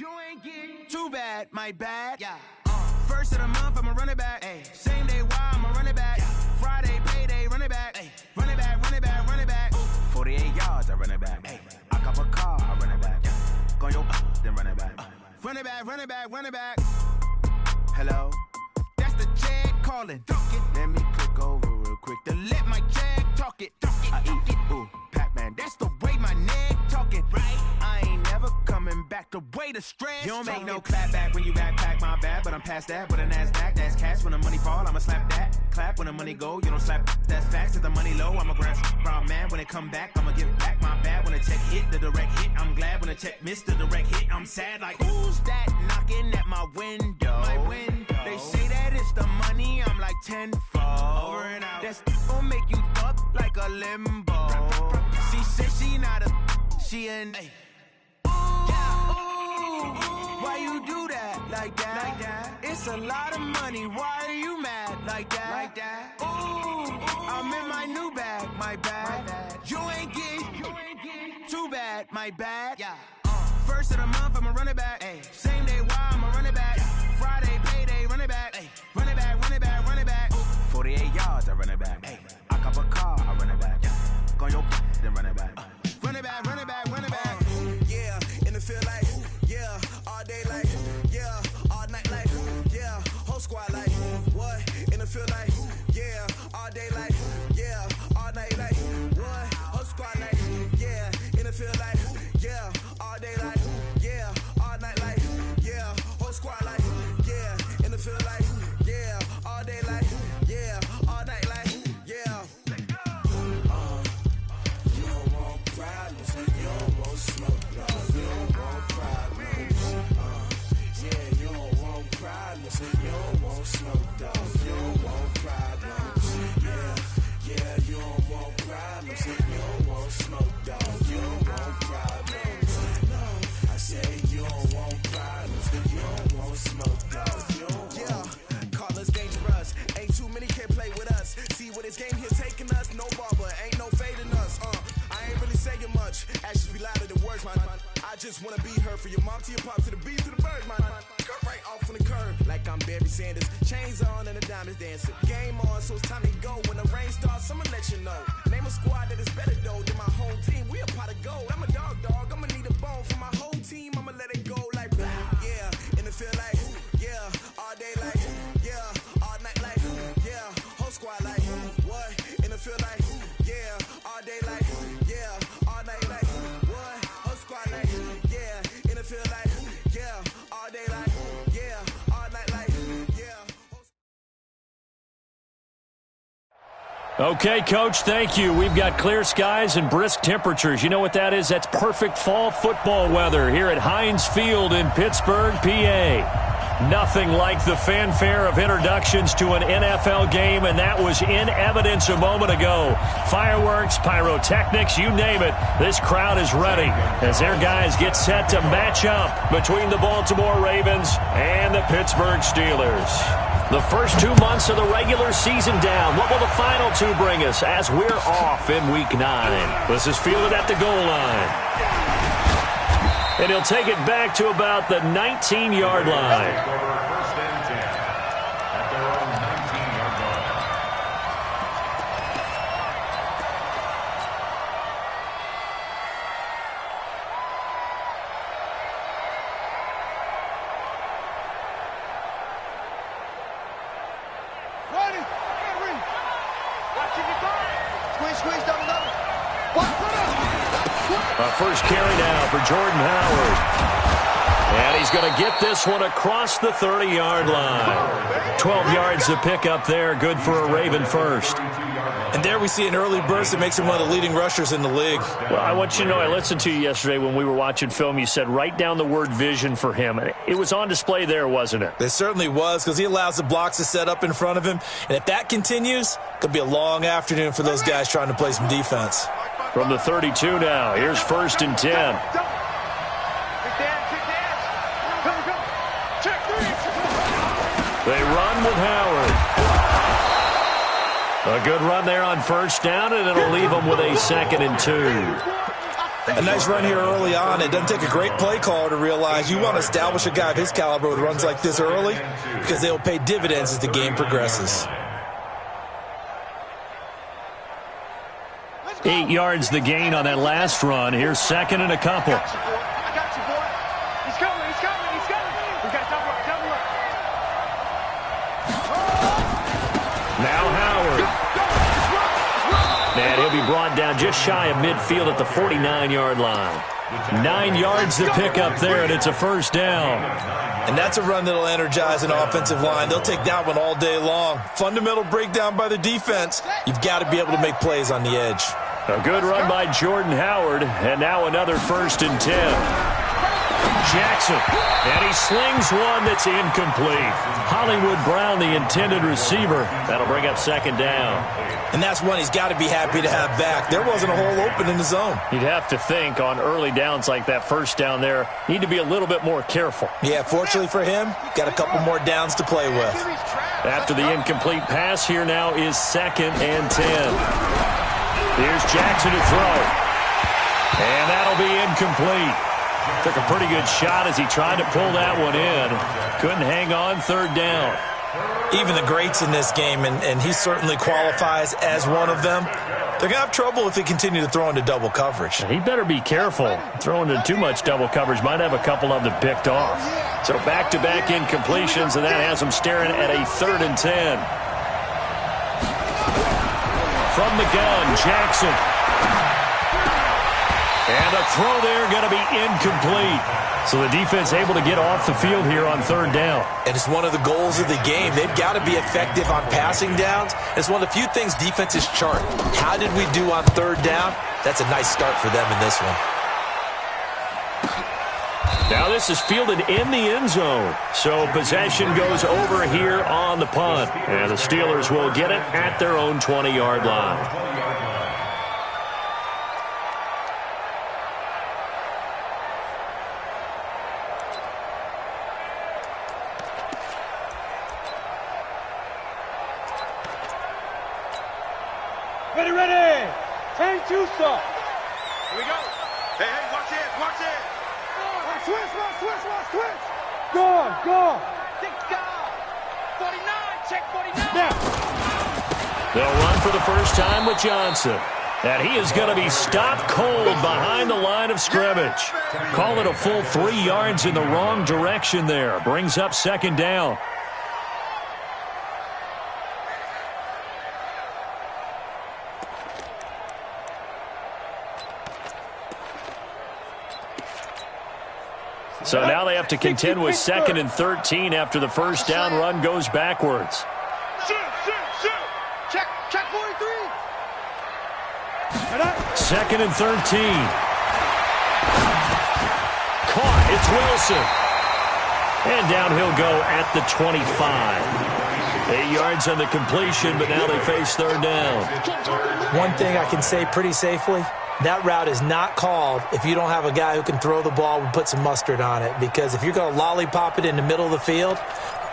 You ain't getting too bad, my bad. Yeah. First of the month, I'ma run it back. Ay. Same day, why I'ma run it back. Yeah. Friday, payday, run it back. Ay. Run it back, run it back, run it back. 48 yards, I run it back. Ay. I cop a car, I run it back. Yeah. Go your then run it back. Run it back, run it back, run it back. Hello? That's the Jag calling. Let me click over real quick to let my Jag talk it. I eat it, ooh, Pac-Man. That's the way my neck talking. Right? I ain't never coming back the way the stress. You don't make no clap back when you backpack, my bad. But I'm past that with a NASDAQ. That's cash when the money fall, I'ma slap that. Clap when the money go, you don't slap. That's facts. If the money low, I'ma grab brown man. When it come back, I'ma give back my bad. When the check hit, the direct hit. I'm glad when the check missed the direct hit. I'm sad like, who's that knocking at my window? My window. They say that it's the money, I'm like tenfold. Over and out. That's gon' make you up like a limbo. She said she not a, she an. Why you do that like that? Like that? It's a lot of money. Why are you mad like that? Like that? Ooh, I'm in my new bag, my bad. You ain't getting too bad, my bad. Yeah. First of the month, I'ma run it back. Ay. Same day, why I'ma run it back. Yeah. Friday, payday, run it back. Ay. Run it back, run it back, run it back. 48 yards, I run it back. Ay. I cop a car, I run it back. Yeah. Go your then run it back. Run it back, run it back, run it back. Yeah, in the field like, yeah, all day like, yeah, all night like, yeah, whole squad like, what? In the field like, yeah, all day like, yeah, all night like, what? Whole squad like, yeah, in the field like, yeah, all day like, yeah, all night like, yeah, whole squad like, yeah, in the field like, yeah, all day like, yeah, all night like, yeah. You don't want problems, you don't want smoke, you don't want problems. Yeah, you don't want problems, you don't want smoke, dog. You don't want problems. Yeah, you don't want problems, you don't want smoke, dog. You don't want problems. No, I say you don't want problems, you don't want smoke, dog. You don't want. Call us dangerous. Ain't too many can play with us. See where this game here taking us. No barber, ain't no fading us. I ain't really saying much. Actions be louder than words, man. I just wanna be heard for your mom to your pop to the beat to the birds, man. Cut right off on the curb like I'm Barry Sanders. Chains on and the diamonds dancing. Game on, so it's time to go. When the rain starts, I'ma let you know. Name a squad that is better though than my home team. We a pot of gold. I'm a dog. I'ma need a bone for my whole team. I'ma let it go like blah. Yeah, in the field like, yeah, all day like, yeah, all night like, yeah, whole squad like, what? In the field like, yeah, all day like, yeah, all night like, what? Whole squad like, yeah, in the field like, yeah, all day like, yeah, all night like, yeah. Okay, Coach, thank you. We've got clear skies and brisk temperatures. You know what that is? That's perfect fall football weather here at Heinz Field in Pittsburgh, PA. Nothing like the fanfare of introductions to an NFL game, and that was in evidence a moment ago. Fireworks, pyrotechnics, you name it. This crowd is ready as their guys get set to match up between the Baltimore Ravens and the Pittsburgh Steelers. The first 2 months of the regular season down. What will the final two bring us as we're off in Week 9? This is fielded at the goal line. And he'll take it back to about the 19-yard line. First carry now for Jordan Howard. And he's going to get this one across the 30-yard line. 12 yards to pick up there. Good for a Raven first. And there we see an early burst that makes him one of the leading rushers in the league. Well, I want you to know, I listened to you yesterday when we were watching film. You said write down the word vision for him. It was on display there, wasn't it? It certainly was, because he allows the blocks to set up in front of him. And if that continues, it could be a long afternoon for those guys trying to play some defense. From the 32 now, here's 1st and 10. They run with Howard. A good run there on 1st down, and it'll leave them with a 2nd and 2. A nice run here early on. It doesn't take a great play caller to realize you want to establish a guy of his caliber who runs like this early because they'll pay dividends as the game progresses. 8 yards the gain on that last run. Here's second and a couple. I got you, boy. He's coming. We got to double up. Now Howard. And he'll be brought down just shy of midfield at the 49-yard line. 9 yards to pick up there, and it's a first down. And that's a run that'll energize an offensive line. They'll take that one all day long. Fundamental breakdown by the defense. You've got to be able to make plays on the edge. A good run by Jordan Howard, and now another 1st and 10. Jackson, and he slings one that's incomplete. Hollywood Brown, the intended receiver. That'll bring up second down. And that's one he's got to be happy to have back. There wasn't a hole open in the zone. You'd have to think on early downs like that first down there, need to be a little bit more careful. Yeah, fortunately for him, got a couple more downs to play with. After the incomplete pass, here now is 2nd and 10. Here's Jackson to throw. And that'll be incomplete. Took a pretty good shot as he tried to pull that one in. Couldn't hang on, 3rd down. Even the greats in this game, and he certainly qualifies as one of them, they're going to have trouble if they continue to throw into double coverage. He better be careful. Throwing into too much double coverage might have a couple of them picked off. So back-to-back incompletions, and that has him staring at a 3rd and 10. From the gun, Jackson. And a throw there going to be incomplete. So the defense able to get off the field here on 3rd down. And it's one of the goals of the game. They've got to be effective on passing downs. It's one of the few things defenses chart. How did we do on 3rd down? That's a nice start for them in this one. Now this is fielded in the end zone. So possession goes over here on the punt. And the Steelers will get it at their own 20-yard line. Ready. 10 2 stop. Here we go. Hey, watch it. Switch. Go. Take God. 49, check 49. Now. They'll run for the first time with Johnson. And he is going to be stopped cold behind the line of scrimmage. Call it a full 3 yards in the wrong direction there. Brings up 2nd down. So now they have to contend with 2nd and 13 after the first down run goes backwards. Shoot. Check 43. 2nd and 13. Caught. It's Wilson. And down he'll go at the 25. 8 yards on the completion, but now they face 3rd down. One thing I can say pretty safely, that route is not called if you don't have a guy who can throw the ball and put some mustard on it. Because if you're going to lollipop it in the middle of the field,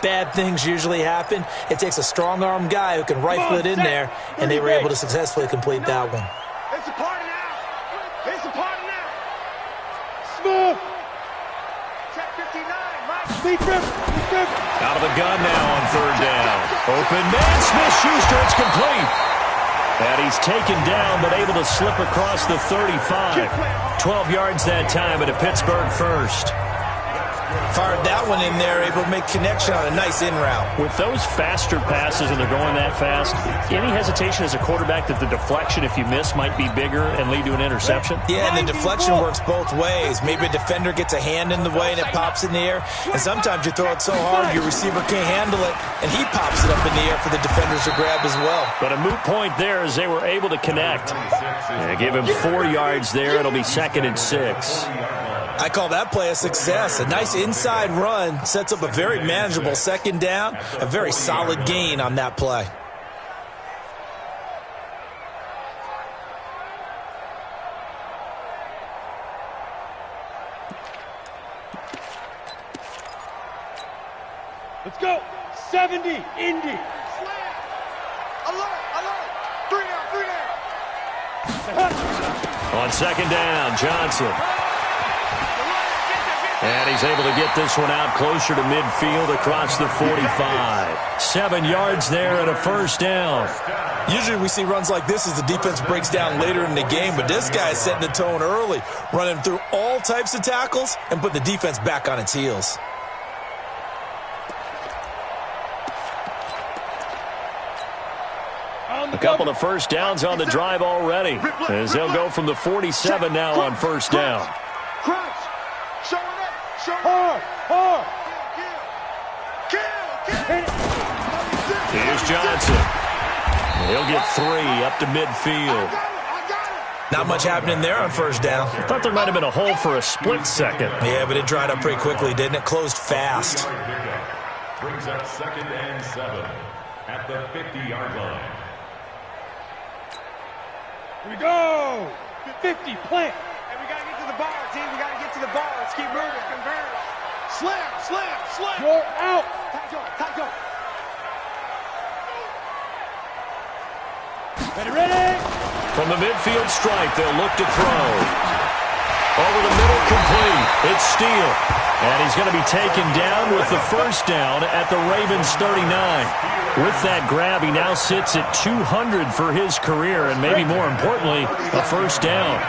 bad things usually happen. It takes a strong-arm guy who can rifle it in there, and they were able to successfully complete that one. It's a party now. Smooth. Check 59, Mike. Speed grip. Out of the gun now on 3rd down. Open man, Smith-Schuster, it's complete. And he's taken down, but able to slip across the 35. 12 yards that time at a Pittsburgh first. Fired that one in there, able to make connection on a nice in route. With those faster passes and they're going that fast, any hesitation as a quarterback that the deflection, if you miss, might be bigger and lead to an interception? Yeah, and the deflection works both ways. Maybe a defender gets a hand in the way and it pops in the air. And sometimes you throw it so hard your receiver can't handle it, and he pops it up in the air for the defenders to grab as well. But a moot point there as they were able to connect. Yeah, give him 4 yards there. It'll be 2nd and 6. I call that play a success. A nice inside run sets up a very manageable 2nd down, a very solid gain on that play. Let's go. 70, Indy. Alert. 3 down. On second down, Johnson. And he's able to get this one out closer to midfield across the 45. 7 yards there and a first down. Usually we see runs like this as the defense breaks down later in the game, but this guy is setting the tone early, running through all types of tackles and putting the defense back on its heels. A couple of first downs on the drive already, as they'll go from the 47 now on first down. Here's Johnson. He'll get 3 up to midfield. Not much happening there on first down. I thought there might have been a hole for a split second. Yeah, but it dried up pretty quickly, didn't it? Closed fast. Brings up 2nd and 7 at the 50-yard line. Here we go. 50, plant. And we got to get to the ball, team. We got to get to the ball. Let's keep moving. Convert. Slam, slam, slam. You're out. Tight go. Ready? From the midfield stripe, they'll look to throw. Over the middle, complete. It's Steele. And he's going to be taken down with the first down at the Ravens 39. With that grab, he now sits at 200 for his career, and maybe more importantly, a first down.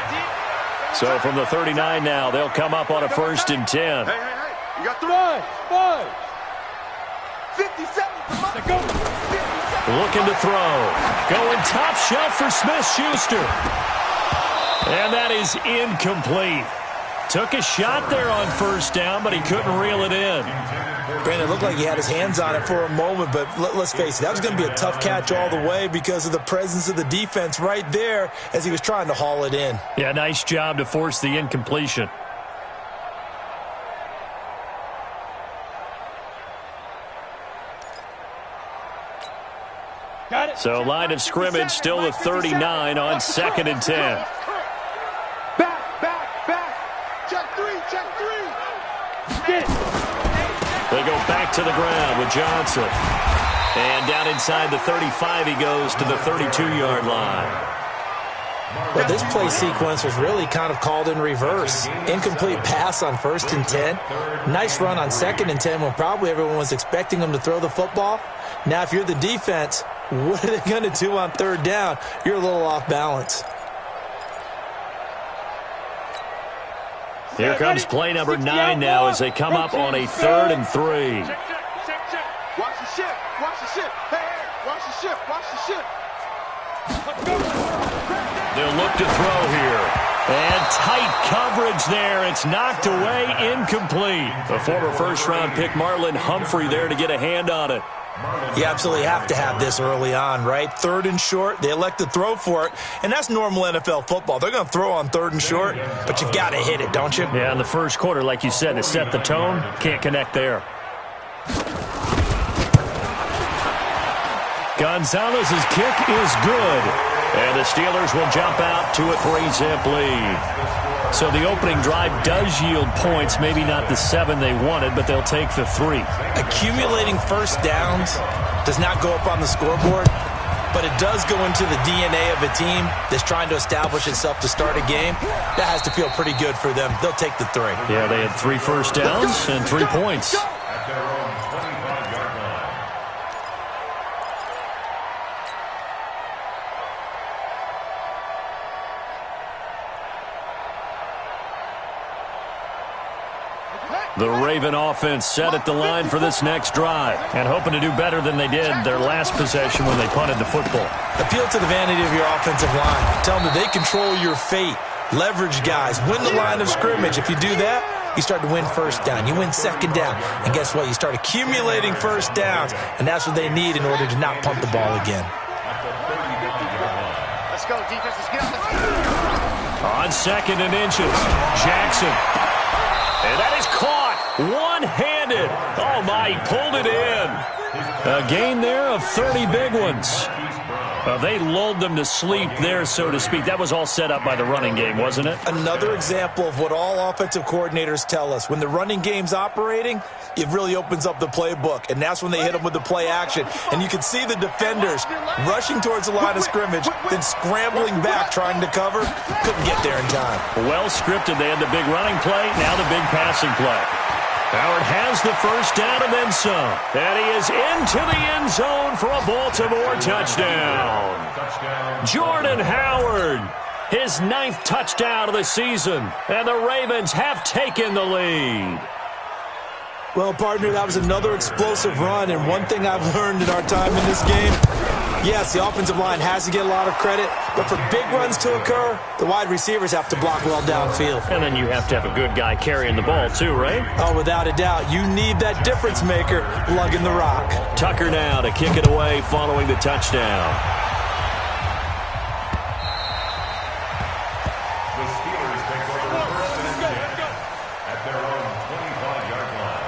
So from the 39 now, they'll come up on a 1st and 10. Hey. You got 5. 57. Go. Looking to throw. Going top shelf for Smith-Schuster. And that is incomplete. Took a shot there on first down, but he couldn't reel it in. Brandon, it looked like he had his hands on it for a moment, but let's face it, that was going to be a tough catch all the way because of the presence of the defense right there as he was trying to haul it in. Yeah, nice job to force the incompletion. Got it. So line of scrimmage still the 39 on 2nd and 10. Back. Check 3. Get it. They go back to the ground with Johnson. And down inside the 35 he goes to the 32-yard line. Well, this play sequence was really kind of called in reverse. Incomplete pass on 1st and 10. Nice run on 2nd and 10 when probably everyone was expecting him to throw the football. Now, if you're the defense, what are they going to do on 3rd down? You're a little off balance. Here comes play number 9 now as they come up on a 3rd and 3. Check. Watch the ship. Hey, watch the ship. They'll look to throw here. And tight coverage there. It's knocked away, incomplete. The former first-round pick Marlon Humphrey there to get a hand on it. You absolutely have to have this early on, right? 3rd and short, they elect to throw for it, and that's normal NFL football. They're going to throw on 3rd and short, but you've got to hit it, don't you? Yeah, in the first quarter, like you said, to set the tone, can't connect there. Gonzalez's kick is good, and the Steelers will jump out to a 3-zip lead. So the opening drive does yield points, maybe not the 7 they wanted, but they'll take the 3. Accumulating first downs does not go up on the scoreboard, but it does go into the DNA of a team that's trying to establish itself to start a game. That has to feel pretty good for them. They'll take the 3. Yeah, they had 3 first downs and 3 points. The Raven offense set at the line for this next drive and hoping to do better than they did their last possession when they punted the football. Appeal to the vanity of your offensive line. Tell them that they control your fate. Leverage guys. Win the line of scrimmage. If you do that, you start to win first down. You win 2nd down. And guess what? You start accumulating first downs, and that's what they need in order to not punt the ball again. Let's go, defense. Let's get on the field. On 2nd and inches, Jackson. And that is caught one-handed. Oh, my, he pulled it in. A gain there of 30 big ones. They lulled them to sleep there, so to speak. That was all set up by the running game, wasn't it? Another example of what all offensive coordinators tell us. When the running game's operating, it really opens up the playbook, and that's when they hit them with the play action. And you can see the defenders rushing towards the line of scrimmage, then scrambling back trying to cover. Couldn't get there in time. Well scripted. They had the big running play, now the big passing play. Howard has the first down and then some. And he is into the end zone for a Baltimore touchdown. Jordan Howard, his 9th touchdown of the season. And the Ravens have taken the lead. Well, partner, that was another explosive run, and one thing I've learned in our time in this game, yes, the offensive line has to get a lot of credit, but for big runs to occur, the wide receivers have to block well downfield. And then you have to have a good guy carrying the ball too, right? Oh, without a doubt. You need that difference maker lugging the rock. Tucker now to kick it away following the touchdown. The Steelers take over first and 10 at their own 25-yard line.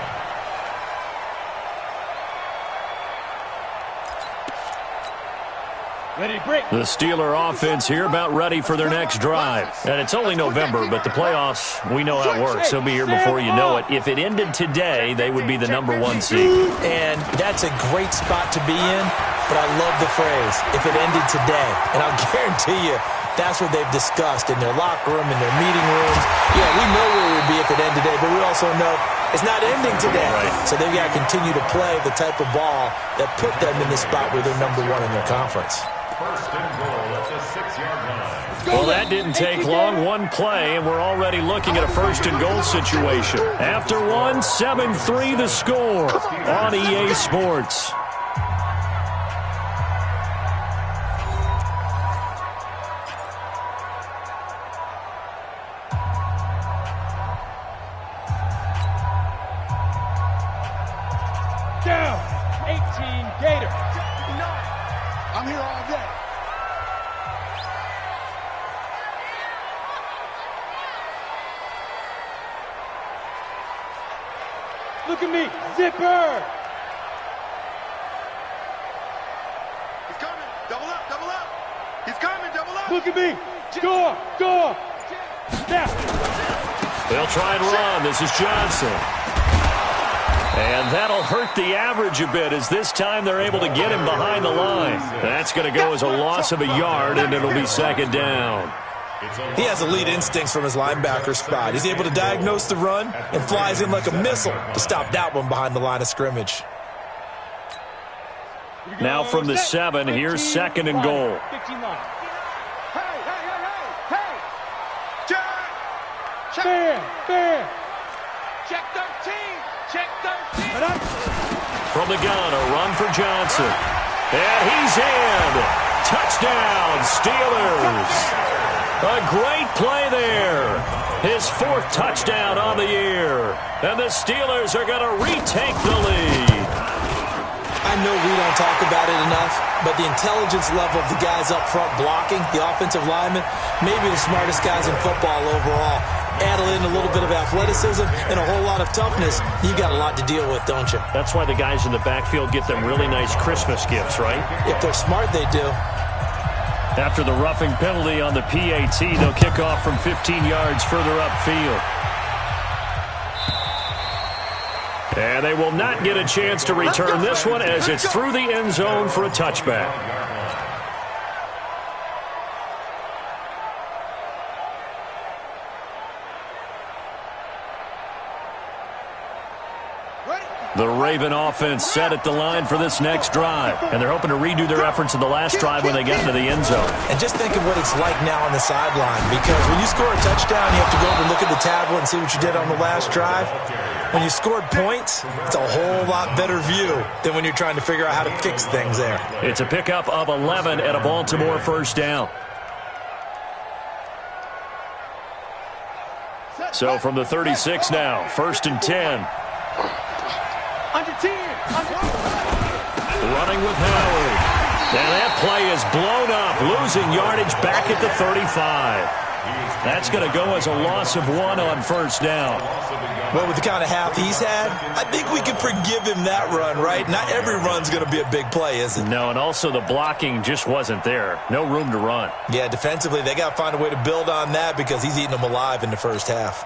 The Steeler offense here about ready for their next drive. And it's only November, but the playoffs, we know how it works. They'll be here before you know it. If it ended today, they would be the #1 seed. And that's a great spot to be in, but I love the phrase, if it ended today. And I'll guarantee you, that's what they've discussed in their locker room, in their meeting rooms. Yeah, we know where it would be if it ended today, but we also know it's not ending today. Right. So they've got to continue to play the type of ball that put them in the spot where they're #1 in their conference. First and goal at the 6-yard line. Well, that didn't take long. One play, and we're already looking at a first and goal situation. After one, 7-3 the score on EA Sports. Down. 18 Gator. I'm here all day. Look at me. Zipper. He's coming. Double up, double up. He's coming, double up. Look at me. Door. Door. Now. They'll try and run. This is Johnson. And that'll hurt the average a bit as this time they're able to get him behind the line. That's going to go as a loss of a yard, and it'll be second down. He has elite instincts from his linebacker spot. He's able to diagnose the run and flies in like a missile to stop that one behind the line of scrimmage. Now from the 7, here's second and goal. 15 line. Hey, hey, hey, hey, hey. Check. Fair. Check 13. Check 13. From the gun, a run for Johnson. And he's in. Touchdown, Steelers. A great play there. His 4th touchdown on the year. And the Steelers are going to retake the lead. I know we don't talk about it enough, but the intelligence level of the guys up front blocking, the offensive linemen, maybe the smartest guys in football overall. Add in a little bit of athleticism and a whole lot of toughness, you got a lot to deal with, don't you? That's why the guys in the backfield get them really nice Christmas gifts, right? If they're smart, they do. After the roughing penalty on the PAT, they'll kick off from 15 yards further upfield. And they will not get a chance to return this one as it's through the end zone for a touchback. The Raven offense set at the line for this next drive. And they're hoping to redo their efforts in the last drive when they got into the end zone. And just think of what it's like now on the sideline, because when you score a touchdown, you have to go over and look at the tablet and see what you did on the last drive. When you scored points, it's a whole lot better view than when you're trying to figure out how to fix things there. It's a pickup of 11 and a Baltimore first down. So from the 36 now, 1st and 10. Under 10. Running with Howard. And that play is blown up, losing yardage back at the 35. That's going to go as a loss of 1 on first down. Well, with the kind of half he's had, I think we can forgive him that run, right? Not every run's going to be a big play, is it? No, and also the blocking just wasn't there. No room to run. Yeah, defensively, they got to find a way to build on that because he's eating them alive in the first half.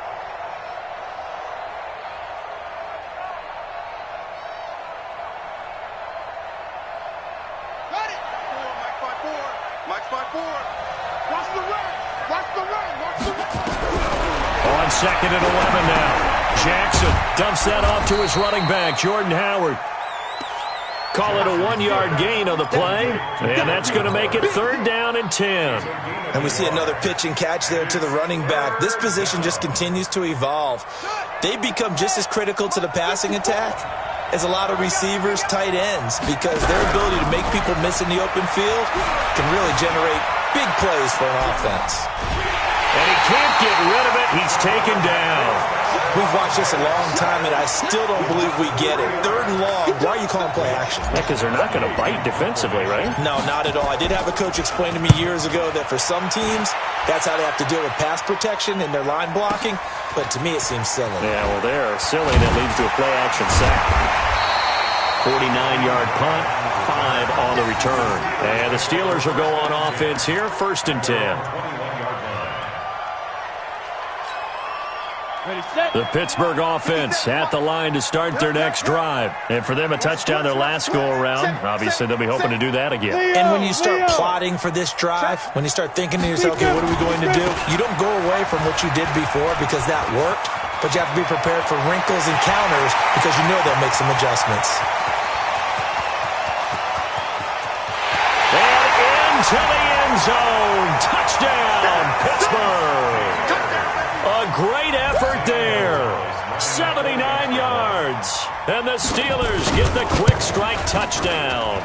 Got it. Mike's 5-4. Watch the run. Watch the run. Watch the run. On 2nd and 11 now. Jackson dumps that off to his running back, Jordan Howard. Call it a 1-yard gain on the play, and that's going to make it 3rd down and 10. And we see another pitch and catch there to the running back. This position just continues to evolve. They become just as critical to the passing attack as a lot of receivers, tight ends, because their ability to make people miss in the open field can really generate big plays for an offense. And he can't get rid of it. He's taken down. We've watched this a long time, and I still don't believe we get it. 3rd and long. Why are you calling play action? Yeah, because they're not going to bite defensively, right? No, not at all. I did have a coach explain to me years ago that for some teams, that's how they have to deal with pass protection and their line blocking. But to me, it seems silly. Yeah, well, they're silly. That leads to a play action sack. 49-yard punt, 5 on the return. And the Steelers will go on offense here, 1st and 10. The Pittsburgh offense at the line to start their next drive. And for them, a touchdown their last go-around. Obviously, they'll be hoping to do that again. And when you start plotting for this drive, when you start thinking to yourself, okay, what are we going to do? You don't go away from what you did before because that worked, but you have to be prepared for wrinkles and counters because you know they'll make some adjustments. And into the end zone. Touchdown, Pittsburgh. A great effort there. 79 yards. And the Steelers get the quick strike touchdown.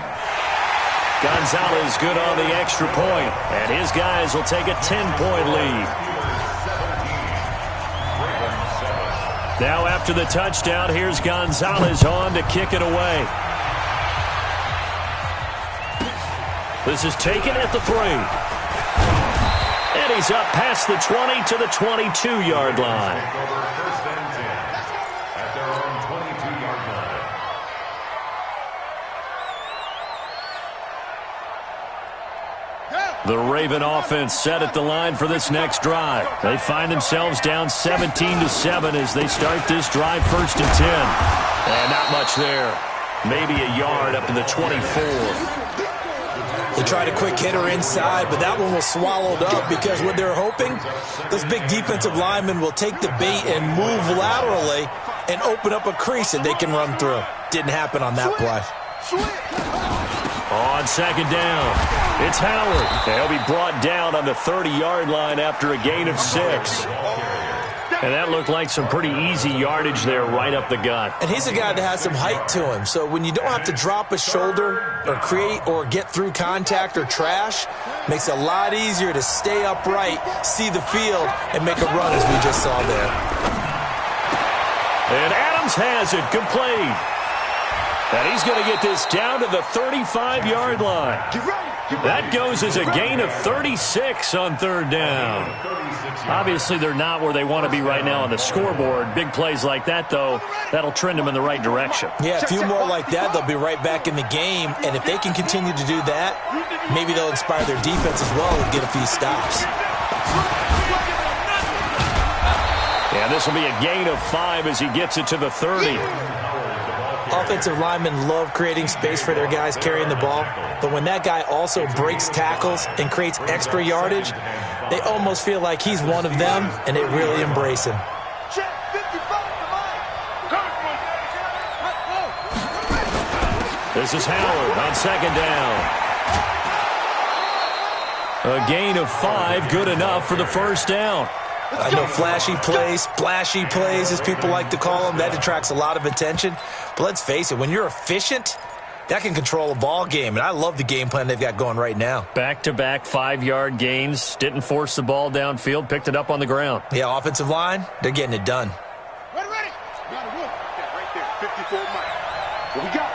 Gonzalez good on the extra point, and his guys will take a 10-point lead. Now after the touchdown, here's Gonzalez on to kick it away. This is taken at the 3. And he's up past the 20 to the 22-yard line. First and 10 at their own 22-yard line. The Raven offense set at the line for this next drive. They find themselves down 17-7 as they start this drive, 1st and 10. And not much there. Maybe a yard up to the 24. They tried a quick hitter inside, but that one was swallowed up because what they're hoping, those big defensive linemen will take the bait and move laterally and open up a crease that they can run through. Didn't happen on that play. On 2nd down, it's Howard. He'll be brought down on the 30-yard line after a gain of 6. And that looked like some pretty easy yardage there right up the gut. And he's a guy that has some height to him. So when you don't have to drop a shoulder or create or get through contact or trash, makes it a lot easier to stay upright, see the field, and make a run as we just saw there. And Adams has it complete. And he's going to get this down to the 35-yard line. That goes as a gain of 36 on 3rd down. Obviously, they're not where they want to be right now on the scoreboard. Big plays like that, though, that'll trend them in the right direction. Yeah, a few more like that, they'll be right back in the game. And if they can continue to do that, maybe they'll inspire their defense as well and get a few stops. Yeah, this will be a gain of 5 as he gets it to the 30. Offensive linemen love creating space for their guys carrying the ball, but when that guy also breaks tackles and creates extra yardage, they almost feel like he's one of them, and they really embrace him. This is Howard on 2nd down. A gain of 5, good enough for the 1st down. I know flashy plays, splashy plays, as people like to call them, that attracts a lot of attention. But let's face it, when you're efficient, that can control a ball game. And I love the game plan they've got going right now. Back-to-back 5-yard gains. Didn't force the ball downfield. Picked it up on the ground. Yeah, offensive line, they're getting it done. Ready. Got a whoop. Right there, 54 Mike. What we got?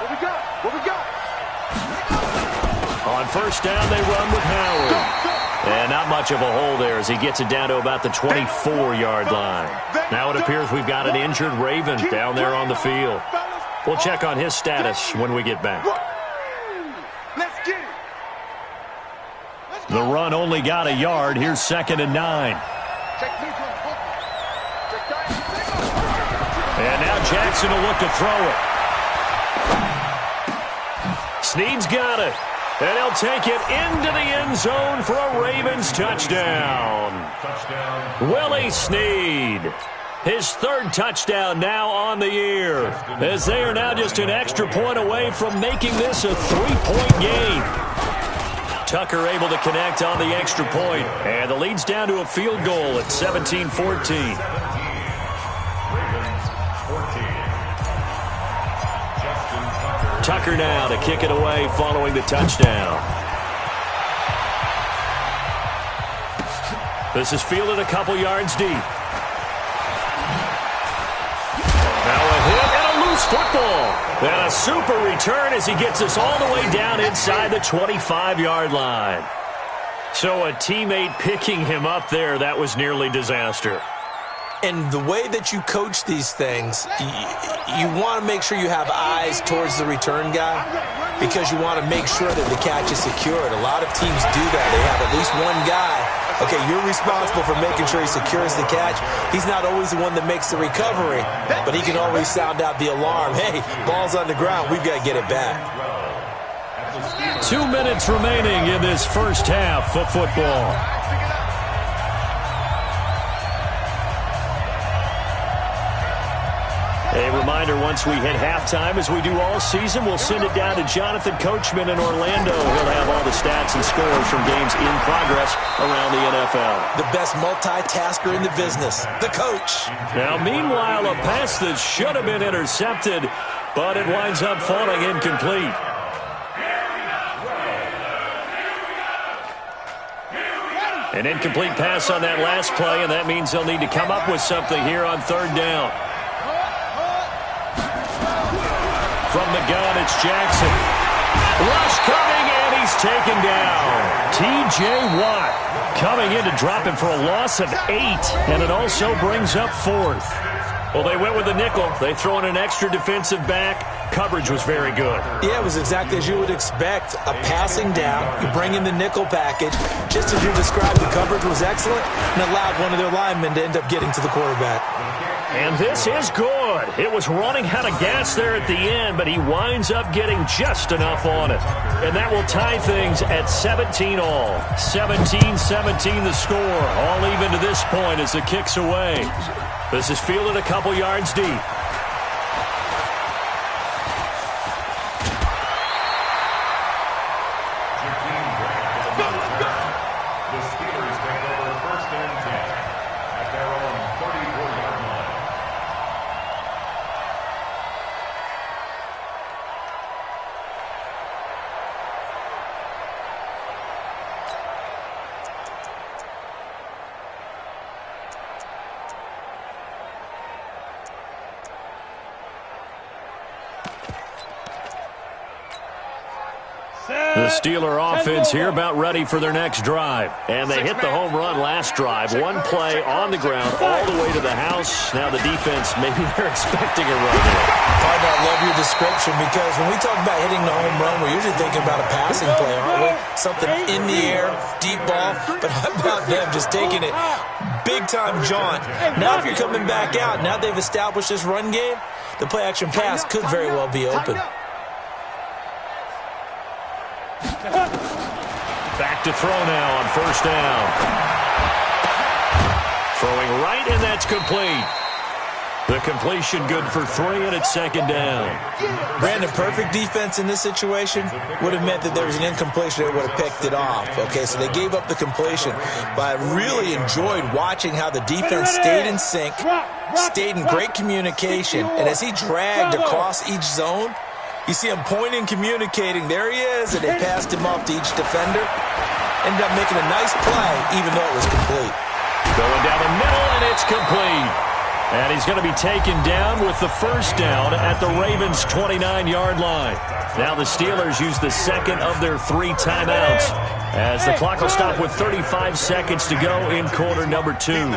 On first down, they run with Howard. And not much of a hole there as he gets it down to about the 24-yard line. Now it appears we've got an injured Raven down there on the field. We'll check on his status when we get back. The run only got a yard. Here's 2nd and 9. And now Jackson will look to throw it. Snead's got it. And he'll take it into the end zone for a Ravens touchdown. Willie Snead. His 3rd touchdown now on the year, as they are now just an extra point away from making this a 3-point game. Tucker able to connect on the extra point, and the lead's down to a field goal at 17-14. Tucker now to kick it away following the touchdown. This is fielded a couple yards deep. Now a hit and a loose football. And a super return as he gets us all the way down inside the 25-yard line. So a teammate picking him up there, that was nearly disaster. And the way that you coach these things, you want to make sure you have eyes towards the return guy because you want to make sure that the catch is secured. A lot of teams do that. They have at least one guy. Okay, you're responsible for making sure he secures the catch. He's not always the one that makes the recovery, but he can always sound out the alarm. Hey, ball's on the ground. We've got to get it back. 2 minutes remaining in this first half of football. A reminder, once we hit halftime, as we do all season, we'll send it down to Jonathan Coachman in Orlando. He'll have all the stats and scores from games in progress around the NFL. The best multitasker in the business, the coach. Now, meanwhile, a pass that should have been intercepted, but it winds up falling incomplete. An incomplete pass on that last play, and that means they'll need to come up with something here on 3rd down. From the gun, it's Jackson. Rush coming, and he's taken down. T.J. Watt coming in to drop him for a loss of 8, and it also brings up 4th. Well, they went with a nickel. They throw in an extra defensive back. Coverage was very good. Yeah, it was exactly as you would expect. A passing down, you bring in the nickel package. Just as you described, the coverage was excellent and allowed one of their linemen to end up getting to the quarterback. And this is good. It was running out of gas there at the end, but he winds up getting just enough on it. And that will tie things at 17 all. 17-17 the score. All even to this point as the kick's away. This is fielded a couple yards deep. The Steeler offense here about ready for their next drive. And they hit the home run last drive. One play on the ground all the way to the house. Now the defense, maybe they're expecting a run here. Partner, I love your description because when we talk about hitting the home run, we're usually thinking about a passing play, aren't we? Something in the air, deep ball. But how about them just taking it big-time jaunt? Now if you're coming back out, now they've established this run game, the play-action pass could very well be open. Back to throw now on first down. Throwing right, and that's complete. The completion good for 3, and it's 2nd down. Brandon, perfect defense in this situation would have meant that there was an incompletion that would have picked it off. Okay, so they gave up the completion, but I really enjoyed watching how the defense stayed in sync, stayed in great communication, and as he dragged across each zone, you see him pointing, communicating. There he is, and they passed him off to each defender. Ended up making a nice play, even though it was complete. Going down the middle, and it's complete. And he's going to be taken down with the first down at the Ravens' 29-yard line. Now the Steelers use the second of their 3 timeouts as the clock will stop with 35 seconds to go in quarter number 2. They'll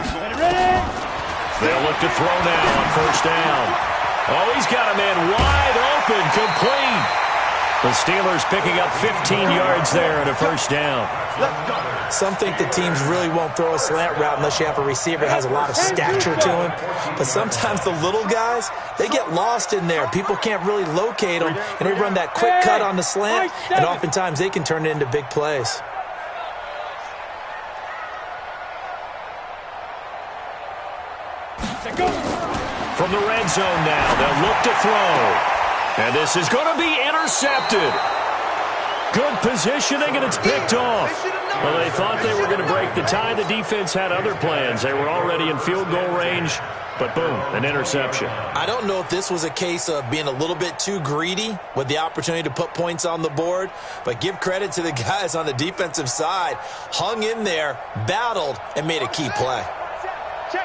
look to throw now on first down. Oh, he's got a man wide open, complete. The Steelers picking up 15 yards there and a first down. Some think the teams really won't throw a slant route unless you have a receiver that has a lot of stature to him. But sometimes the little guys, they get lost in there. People can't really locate them, and they run that quick cut on the slant, and oftentimes they can turn it into big plays. From the red zone now, they'll look to throw. And this is going to be intercepted. Good positioning, and it's picked off. Well, they thought they were going to break the tie. The defense had other plans. They were already in field goal range, but boom, an interception. I don't know if this was a case of being a little bit too greedy with the opportunity to put points on the board, but give credit to the guys on the defensive side. Hung in there, battled, and made a key play.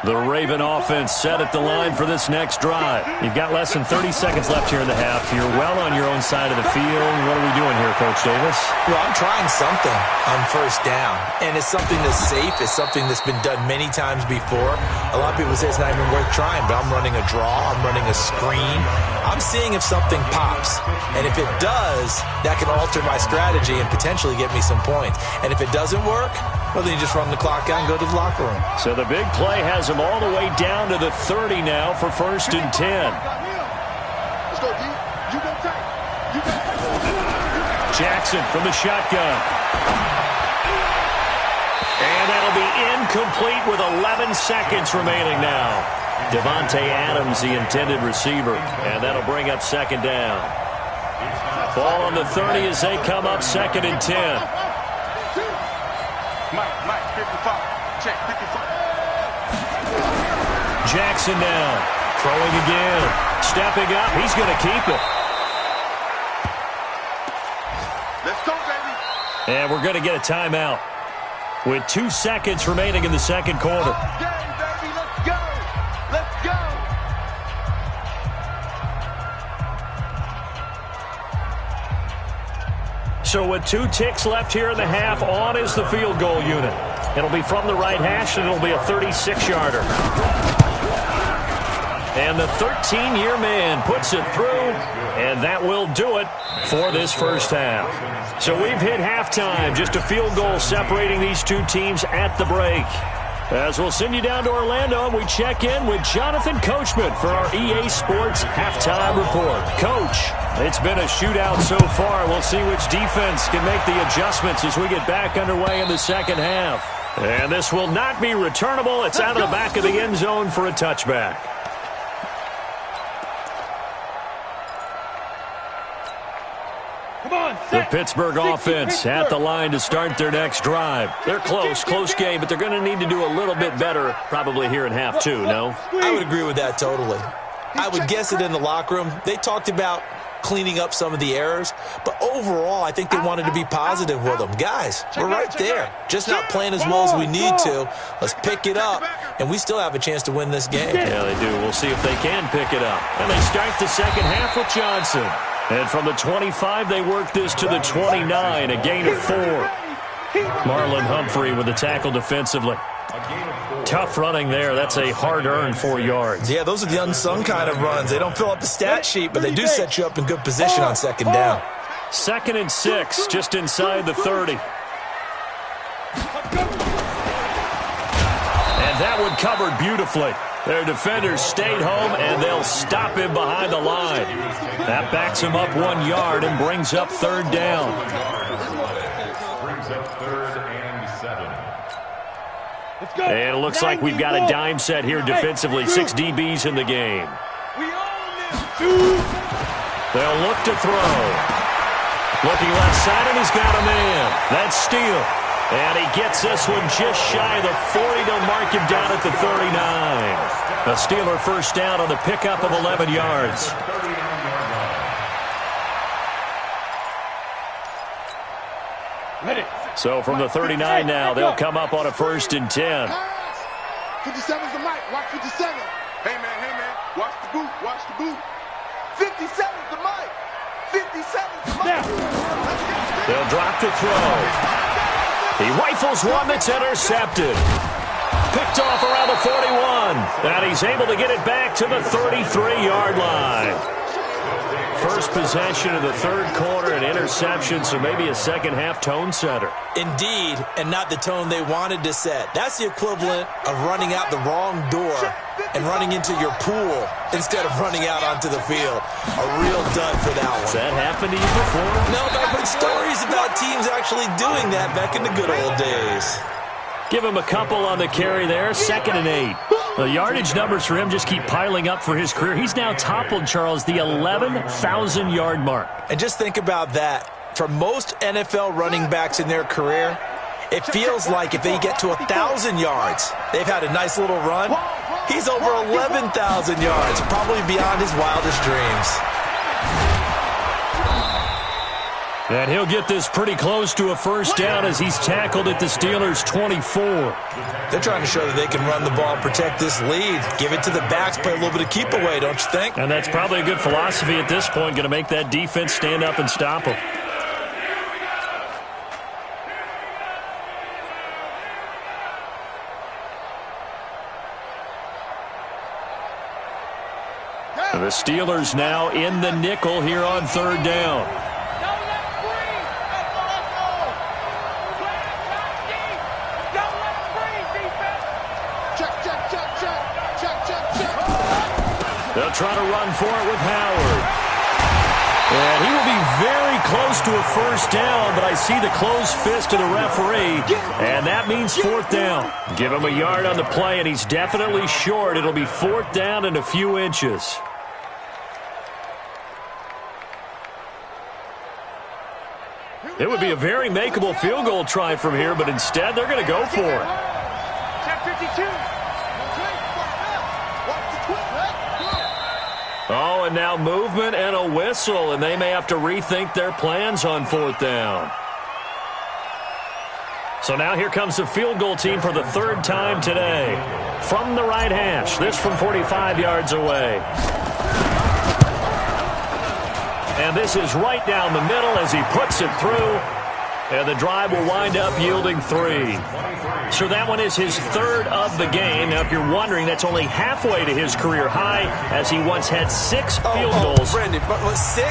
The Raven offense set at the line for this next drive. You've got less than 30 seconds left here in the half. You're well on your own side of the field. What are we doing here, Coach Davis? Well, I'm trying something on first down, and it's something that's safe. It's something that's been done many times before. A lot of people say it's not even worth trying, but I'm running a draw. I'm running a screen. I'm seeing if something pops, and if it does, that can alter my strategy and potentially get me some points. And if it doesn't work, well, then you just run the clock out and go to the locker room. So the big play has him all the way down to the 30 now for first and 10. Let's go, D. You go tight. You go tight. Jackson from the shotgun. And that'll be incomplete with 11 seconds remaining now. Devontae Adams, the intended receiver. And that'll bring up second down. Ball on the 30 as they come up second and 10. Mike, 55. Check, 55. Jackson now, throwing again. Stepping up, he's going to keep it. Let's go, baby. And we're going to get a timeout with 2 seconds remaining in the second quarter. Game, baby, let's go. Let's go. So with 2 ticks left here in the half, on is the field goal unit. It'll be from the right hash, and it'll be a 36-yarder. And the 13-year man puts it through, and that will do it for this first half. So we've hit halftime, just a field goal separating these 2 teams at the break. As we'll send you down to Orlando, we check in with Jonathan Coachman for our EA Sports Halftime Report. Coach, it's been a shootout so far. We'll see which defense can make the adjustments as we get back underway in the second half. And this will not be returnable. It's out of the back of the end zone for a touchback. The Pittsburgh offense at the line to start their next drive. They're close game, but they're going to need to do a little bit better probably here in half 2, no? I would agree with that totally. I would guess it in the locker room. They talked about cleaning up some of the errors, but overall, I think they wanted to be positive with them. Guys, we're right there. Just not playing as well as we need to. Let's pick it up, and we still have a chance to win this game. Yeah, they do. We'll see if they can pick it up. And they start the second half with Johnson. And from the 25, they work this to the 29, a gain of 4. Marlon Humphrey with the tackle defensively. Tough running there. That's a hard-earned 4 yards. Yeah, those are the unsung kind of runs. They don't fill up the stat sheet, but they do set you up in good position on second down. Second and 6, just inside the 30. And that one covered beautifully. Their defenders stayed home, and they'll stop him behind the line. That backs him up 1 yard and brings up third down. Brings up 3rd and 7. And it looks like we've got a dime set here defensively. 6 DBs in the game. They'll look to throw. Looking left side, and he's got a man. That's Steele. And he gets this one just shy of the 40 to mark him down at the 39. A Steeler first down on the pickup of 11 yards. So from the 39 now, they'll come up on a 1st and 10. 57's the mic. Watch 57. Hey, man, watch the boot, watch the boot. 57's the mic. 57's the mic. They'll drop to throw. He rifles one that's intercepted. Picked off around the 41. And he's able to get it back to the 33-yard line. First possession of the third quarter, an interception, so maybe a second-half tone setter. Indeed, and not the tone they wanted to set. That's the equivalent of running out the wrong door and running into your pool instead of running out onto the field. A real dud for that one. Has that happened to you before? No, but I've heard stories about teams actually doing that back in the good old days. Give him a couple on the carry there, 2nd and 8. The yardage numbers for him just keep piling up for his career. He's now toppled, Charles, the 11,000-yard mark. And just think about that. For most NFL running backs in their career, it feels like if they get to 1,000 yards, they've had a nice little run. He's over 11,000 yards, probably beyond his wildest dreams. And he'll get this pretty close to a first down as he's tackled at the Steelers' 24. They're trying to show that they can run the ball, protect this lead, give it to the backs, play a little bit of keep away, don't you think? And that's probably a good philosophy at this point, going to make that defense stand up and stop them. The Steelers now in the nickel here on third down. They'll try to run for it with Howard. And he will be very close to a first down, but I see the closed fist of the referee, and that means 4th down. Give him a yard on the play, and he's definitely short. It'll be 4th down and a few inches. It would be a very makeable field goal try from here, but instead they're going to go for it. Check 52. Oh, and now movement and a whistle, and they may have to rethink their plans on 4th down. So now here comes the field goal team for the 3rd time today. From the right hash, this from 45 yards away. And this is right down the middle as he puts it through. And the drive will wind up yielding 3. So that one is his 3rd of the game. Now, if you're wondering, that's only halfway to his career high, as he once had 6 field goals. Brandon, but 6?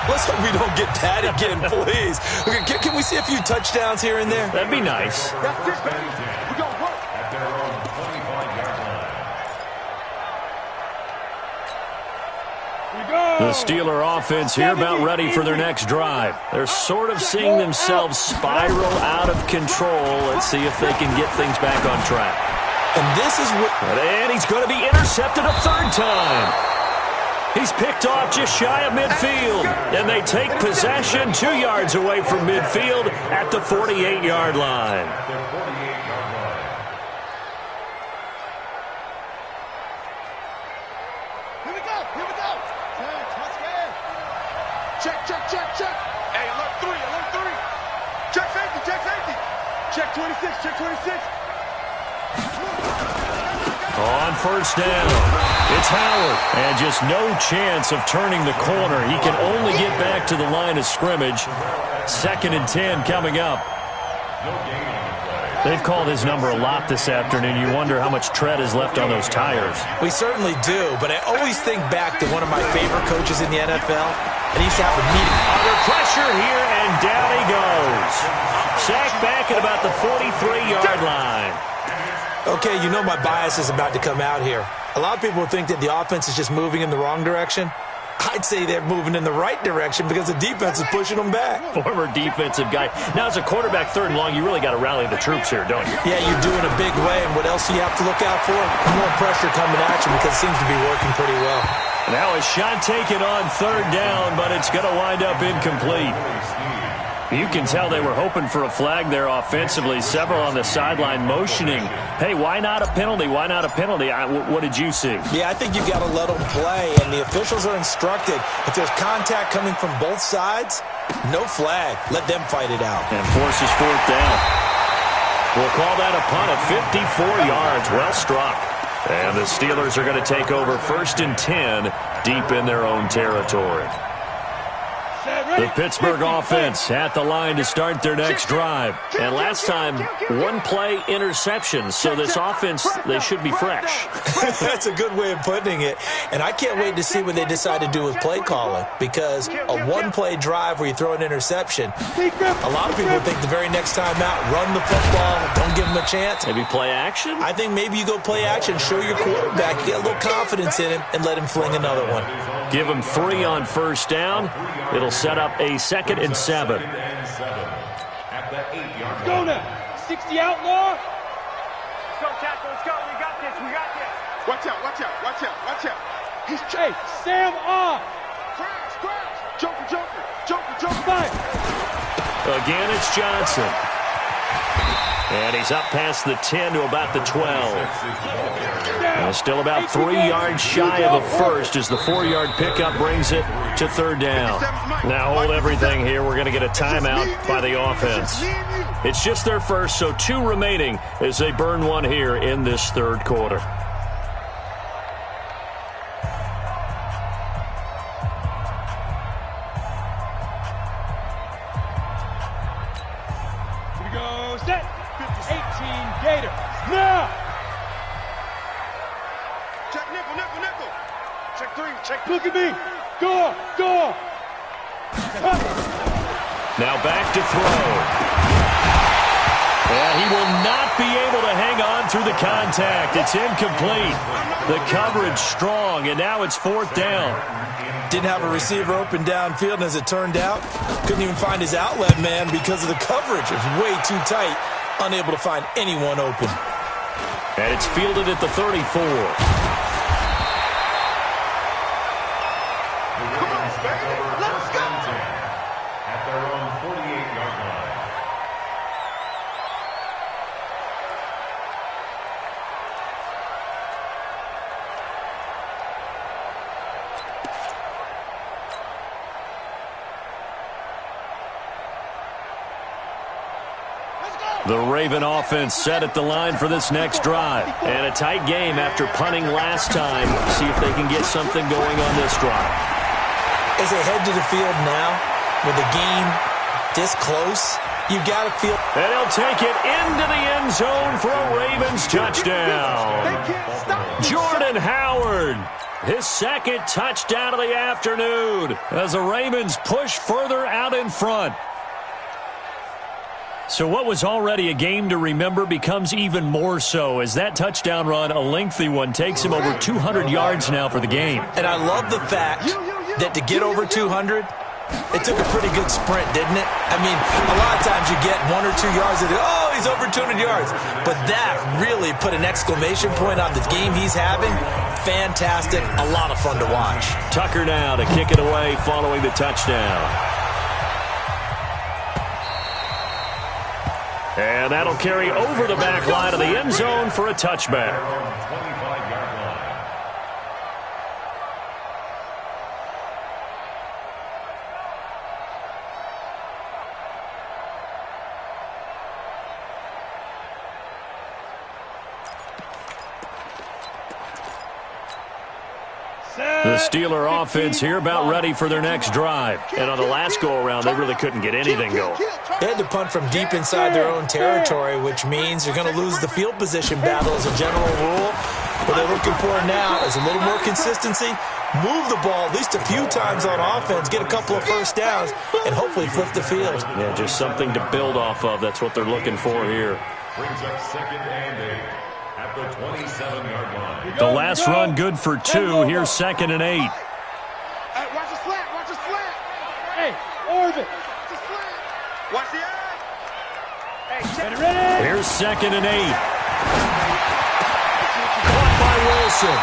Let's hope we don't get that again, please. Okay, can we see a few touchdowns here and there? That'd be nice. That's it, baby. We're going to work. At their own 25-yard line. The Steeler offense here about ready for their next drive. They're sort of seeing themselves spiral out of control. Let's see if they can get things back on track. And this is what... And he's going to be intercepted a 3rd time. He's picked off just shy of midfield. And they take possession 2 yards away from midfield at the 48-yard line. Check. Hey, alert 3. Check safety. Check 26, check 26. On first down, it's Howard. And just no chance of turning the corner. He can only get back to the line of scrimmage. 2nd and 10 coming up. They've called his number a lot this afternoon. You wonder how much tread is left on those tires. We certainly do, but I always think back to one of my favorite coaches in the NFL, and he used to have a meeting. Under pressure here, and down he goes. Sacked back at about the 43-yard line. Okay, you know my bias is about to come out here. A lot of people think that the offense is just moving in the wrong direction. I'd say they're moving in the right direction because the defense is pushing them back. Former defensive guy. Now, as a quarterback 3rd and long, you really got to rally the troops here, don't you? Yeah, you do in a big way, and what else do you have to look out for? More pressure coming at you because it seems to be working pretty well. Now a shot taken on 3rd down, but it's going to wind up incomplete. You can tell they were hoping for a flag there offensively. Several on the sideline motioning. Hey, why not a penalty? Why not a penalty? What did you see? Yeah, I think you've got to let them play, and the officials are instructed. If there's contact coming from both sides, no flag. Let them fight it out. And forces 4th down. We'll call that a punt of 54 yards. Well struck. And the Steelers are going to take over 1st and 10 deep in their own territory. The Pittsburgh offense at the line to start their next drive. And last time, one-play interception. So this offense, they should be fresh. That's a good way of putting it. And I can't wait to see what they decide to do with play calling. Because a one-play drive where you throw an interception, a lot of people think the very next time out, run the football, don't give them a chance. Maybe play action? I think maybe you go play action, show your quarterback, get a little confidence in him, and let him fling another one. Give him 3 on 1st down. It'll set up a 2nd and 7. At the 8-yard Go now. 60 outlaw. Let's go, tackle. Let's go. We got this. We got this. Watch out. Watch out. Watch out. Watch out. He's Hey, Sam off. Crash. Crash. Joker. Joker. Joker. Joker. Fight. Again, it's Johnson. And he's up past the 10 to about the 12. Now still about 3 yards shy of a first as the 4-yard pickup brings it to 3rd down. Now hold everything here. We're going to get a timeout by the offense. It's just their first, so 2 remaining as they burn one here in this 3rd quarter. Here we go. Set. 18 Gator. Now. Check nickel. Nickel. Nickel. Check 3. Check. Look at me. Go. Go. Now back to throw. And he will not be able to hang on through the contact. It's incomplete. The coverage strong, and now it's 4th down. Didn't have a receiver open downfield, and as it turned out, couldn't even find his outlet man because of the coverage. It was way too tight, unable to find anyone open. And it's fielded at the 34. at their own 48-yard line. The Raven offense set at the line for this next drive. And a tight game after punting last time. See if they can get something going on this drive. As they head to the field now, with the game this close, you've got to feel... And he'll take it into the end zone for a Ravens touchdown. Jordan Howard, his 2nd touchdown of the afternoon as the Ravens push further out in front. So what was already a game to remember becomes even more so as that touchdown run, a lengthy one, takes him over 200 yards now for the game. And I love the fact that to get over 200, it took a pretty good sprint, didn't it? I mean, a lot of times you get 1 or 2 yards and, oh, he's over 200 yards. But that really put an exclamation point on the game he's having. Fantastic. A lot of fun to watch. Tucker now to kick it away following the touchdown. And that'll carry over the back line of the end zone for a touchback. The Steeler offense here about ready for their next drive. And on the last go-around, they really couldn't get anything going. They had to punt from deep inside their own territory, which means you're going to lose the field position battle as a general rule. What they're looking for now is a little more consistency, move the ball at least a few times on offense, get a couple of first downs, and hopefully flip the field. Yeah, just something to build off of. That's what they're looking for here. Brings up 2nd and 8 at the 27-yard line. The last run good for 2. Here's 2nd and 8. Hey, watch the slant. Watch the slant. Hey, orbit. Watch the slant. Watch the eye. Hey, check. Ready? Here's 2nd and 8. Caught by Wilson.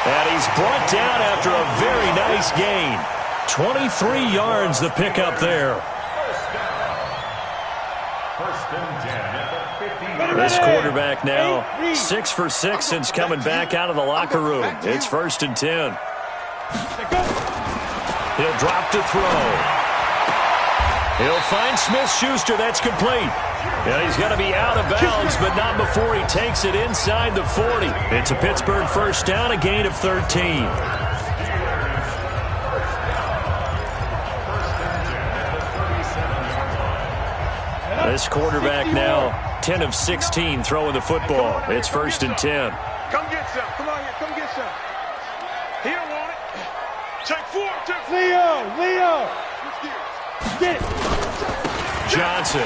And he's brought down after a very nice gain. 23 yards the pickup there. First and 10 at the 50. This quarterback now 6 for 6 since coming back out of the locker room. It's 1st and 10. He'll drop to throw. He'll find Smith-Schuster. That's complete. Yeah, he's going to be out of bounds, but not before he takes it inside the 40. It's a Pittsburgh first down, a gain of 13. This quarterback now 10 of 16 throwing the football. It's first and 10. Come get some. Come on here. Come get some. He don't want it. Take 4. Take 4. Leo. Get it. Johnson.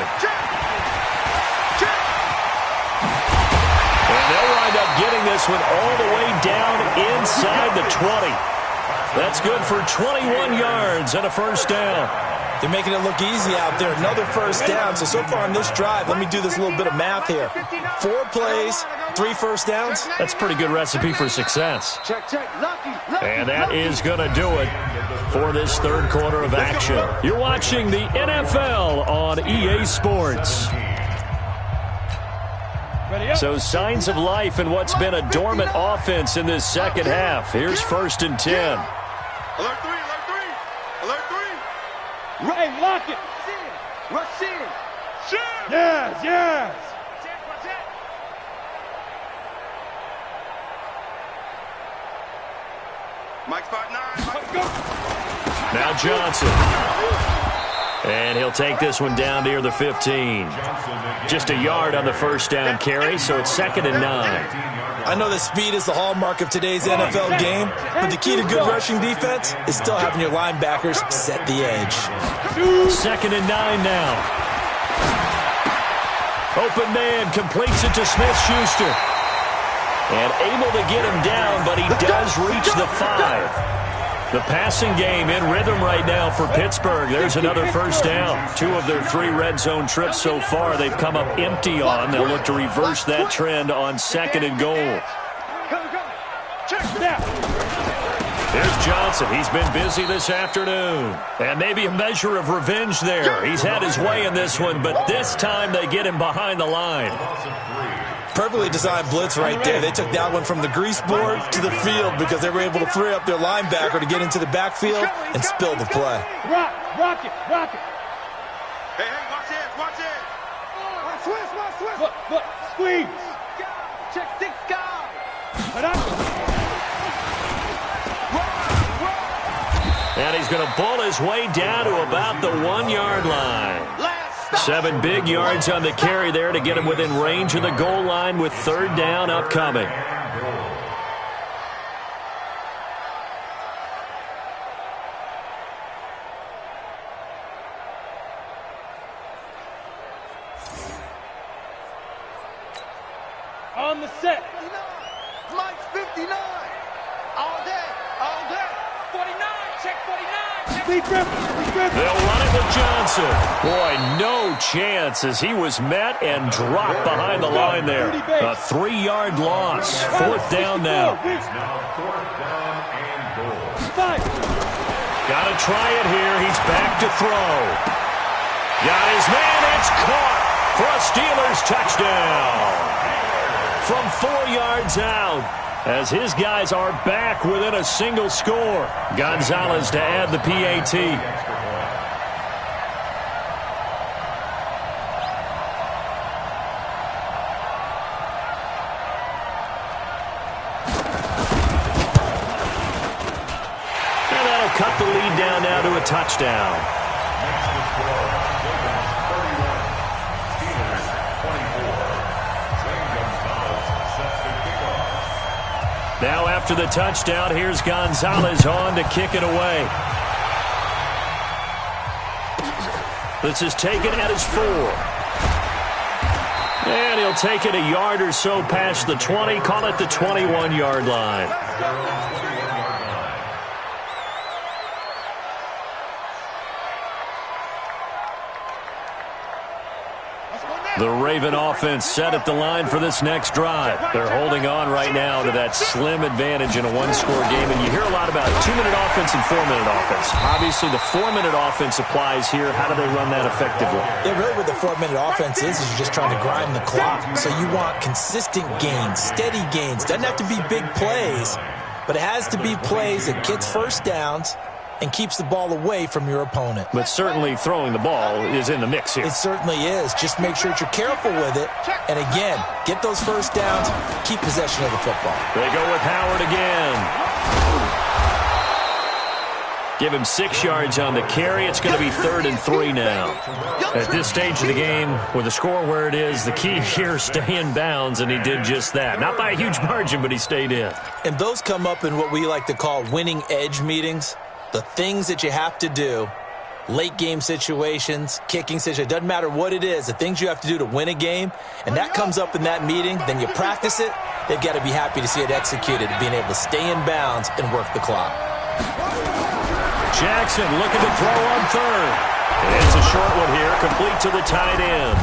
And they'll wind up getting this one all the way down inside the 20. That's good for 21 yards and a first down. They're making it look easy out there. Another first down. So far on this drive, let me do this little bit of math here. 4 plays, 3 first downs. That's a pretty good recipe for success. And that is going to do it for this third quarter of action. You're watching the NFL on EA Sports. So signs of life in what's been a dormant offense in this second half. Here's first and 10. Alert 3. Alert 3. Hey, lock it. Rush in. Yes. Mike 5'9". Now Johnson. And he'll take this one down near the 15. Just a yard on the first down carry, so it's second and 9. I know that speed is the hallmark of today's NFL game, but the key to good rushing defense is still having your linebackers set the edge. Second and 9 now. Open man completes it to Smith-Schuster. And able to get him down, but he does reach the 5. The passing game in rhythm right now for Pittsburgh. There's another first down. 2 of their 3 red zone trips so far they've come up empty on. They'll look to reverse that trend on second and goal. Here's Johnson. He's been busy this afternoon. And maybe a measure of revenge there. He's had his way in this one, but this time they get him behind the line. Perfectly designed blitz right there. They took that one from the grease board to the field because they were able to free up their linebacker to get into the backfield and spill the play. Rock it. Hey, watch it. Switch. Look, squeeze. Check 6 guys. And he's going to ball his way down to about the 1-yard line. 7 big yards on the carry there to get him within range of the goal line with third down upcoming. On the set. Mike's 59. All day. 49. Check 49. Lee Griffin. They'll run it with Johnson. Boy, no chance as he was met and dropped behind the line there. A 3-yard loss. Fourth down now. Got to try it here. He's back to throw. Got his man. It's caught for a Steelers touchdown. From 4 yards out. As his guys are back within a single score. Gonzalez to add the PAT. And that'll cut the lead down now to a touchdown. Now after the touchdown, here's Gonzalez on to kick it away. This is taken at his 4. And he'll take it a yard or so past the 20, call it the 21-yard line. The Raven offense set at the line for this next drive. They're holding on right now to that slim advantage in a one-score game. And you hear a lot about 2-minute offense and 4-minute offense. Obviously, the 4-minute offense applies here. How do they run that effectively? Yeah, really what the 4-minute offense is you're just trying to grind the clock. So you want consistent gains, steady gains. Doesn't have to be big plays, but it has to be plays that gets first downs and keeps the ball away from your opponent. But certainly throwing the ball is in the mix here. It certainly is. Just make sure that you're careful with it. And again, get those first downs, keep possession of the football. They go with Howard again. Give him 6 yards on the carry. It's going to be 3rd and 3 now. At this stage of the game, with the score where it is, the key here, stay in bounds, and he did just that. Not by a huge margin, but he stayed in. And those come up in what we like to call winning edge meetings. The things that you have to do, late game situations, kicking situations, doesn't matter what it is, the things you have to do to win a game, and that comes up in that meeting, then you practice it, they've got to be happy to see it executed, being able to stay in bounds and work the clock. Jackson looking to throw on 3rd. It's a short one here, complete to the tight end.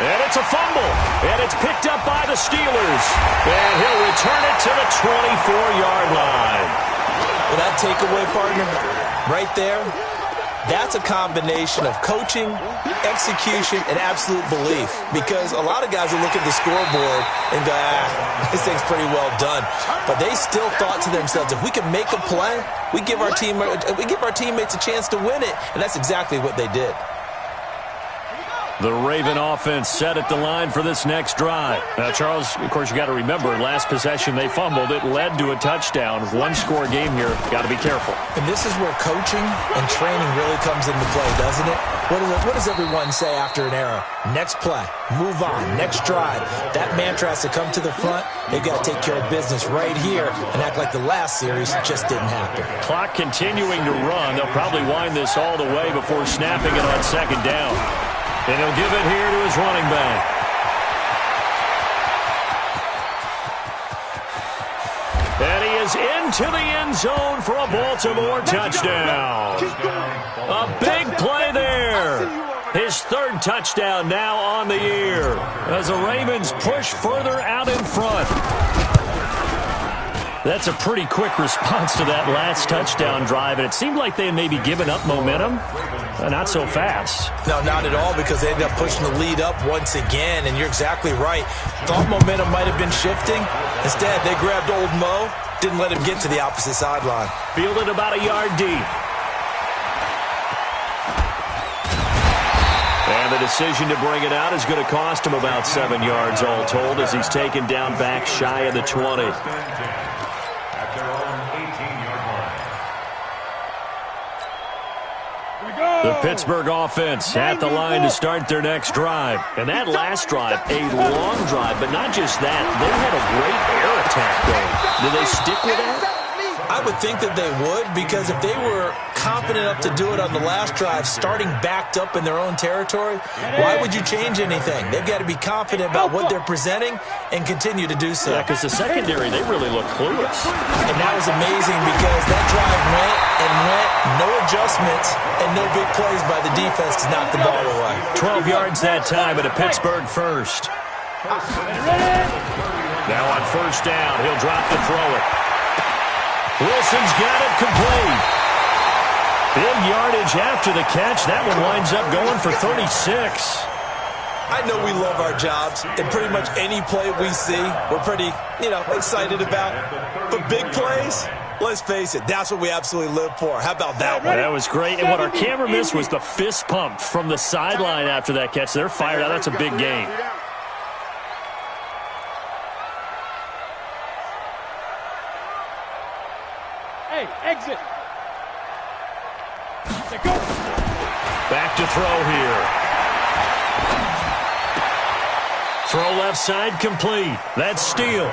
And it's a fumble, and it's picked up by the Steelers. And he'll return it to the 24-yard line. Well, that takeaway, partner, right there, that's a combination of coaching, execution, and absolute belief. Because a lot of guys will look at the scoreboard and go, this thing's pretty well done. But they still thought to themselves, if we can make a play, we give our teammates a chance to win it. And that's exactly what they did. The Raven offense set at the line for this next drive. Now, Charles, of course, you got to remember, last possession they fumbled. It led to a touchdown. 1-score game here. Got to be careful. And this is where coaching and training really comes into play, doesn't it? What does everyone say after an error? Next play, move on, next drive. That mantra has to come to the front. They've got to take care of business right here and act like the last series just didn't happen. Clock continuing to run. They'll probably wind this all the way before snapping it on 2nd down. And he'll give it here to his running back. And he is into the end zone for a Baltimore touchdown. A big play there. His 3rd touchdown now on the year as the Ravens push further out in front. That's a pretty quick response to that last touchdown drive, and it seemed like they had maybe given up momentum. Not so fast. No, not at all, because they ended up pushing the lead up once again, and you're exactly right. Thought momentum might have been shifting. Instead, they grabbed old Mo, didn't let him get to the opposite sideline. Fielded about a yard deep. And the decision to bring it out is going to cost him about 7 yards all told, as he's taken down back shy of the 20. The Pittsburgh offense at the line to start their next drive. And that last drive, a long drive, but not just that. They had a great air attack going. Do they stick with that? I would think that they would, because if they were confident enough to do it on the last drive, starting backed up in their own territory, why would you change anything? They've got to be confident about what they're presenting and continue to do so. Yeah, because the secondary, they really look clueless. And that was amazing, because that drive went and went, no adjustments, and no big plays by the defense to knock the ball away. 12 yards that time at a Pittsburgh first. Now on 1st down, he'll drop to throw it. Wilson's got it complete. Big yardage after the catch. That one winds up going for 36. I know we love our jobs, and pretty much any play we see, we're pretty, excited about. But big plays, let's face it, that's what we absolutely live for. How about that one? That was great. And what our camera missed was the fist pump from the sideline after that catch. They're fired out. That's a big gain. Hey, exit. Go. Back to throw here. Throw left side complete. That's Steele.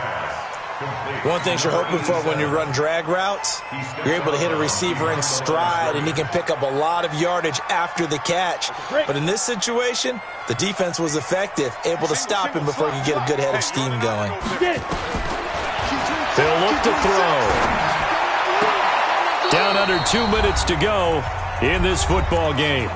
One thing you're hoping for when you run drag routes, you're able to hit a receiver in stride, and he can pick up a lot of yardage after the catch. But in this situation, the defense was effective, able to stop him before he could get a good head of steam going. They'll look to throw. Down under 2 minutes to go in this football game.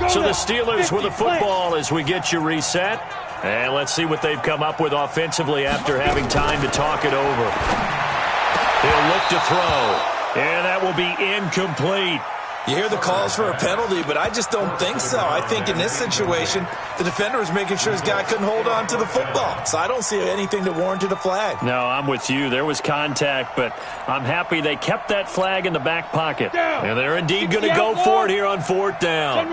So the Steelers with the football as we get you reset. And let's see what they've come up with offensively after having time to talk it over. to throw. And that will be incomplete. You hear the calls for a penalty, but I just don't think so. I think in this situation, the defender was making sure his guy couldn't hold on to the football. So I don't see anything that warranted a flag. No, I'm with you. There was contact, but I'm happy they kept that flag in the back pocket. And they're indeed going to go for it here on 4th down.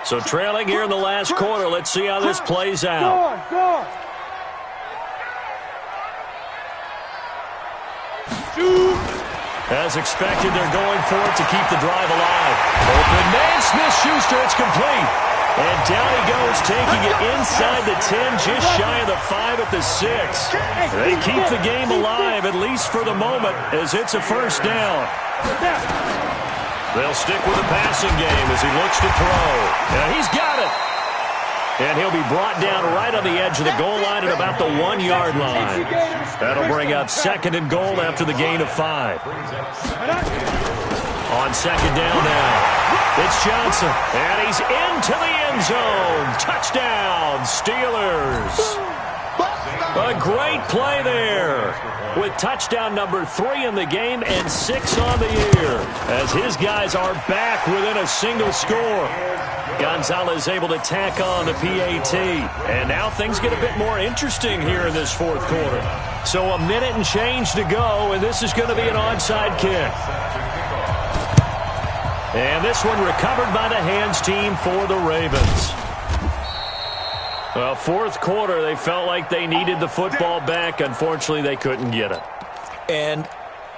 So trailing here in the last quarter. Let's see how this plays out. As expected, they're going for it to keep the drive alive. Open man, Smith-Schuster, it's complete. And down he goes, taking it inside the 10, just shy of the 5 at the 6. They keep the game alive, at least for the moment, as it's a 1st down. They'll stick with the passing game as he looks to throw. And he's got it. And he'll be brought down right on the edge of the goal line at about the 1-yard line. That'll bring up 2nd and goal after the gain of 5. On 2nd down now, it's Johnson. And he's into the end zone. Touchdown, Steelers. A great play there with touchdown number 3 in the game and 6 on the year as his guys are back within a single score. Gonzalez able to tack on the PAT. And now things get a bit more interesting here in this 4th quarter. So a minute and change to go, and this is going to be an onside kick. And this one recovered by the hands team for the Ravens. Well, 4th quarter, they felt like they needed the football back. Unfortunately, they couldn't get it. And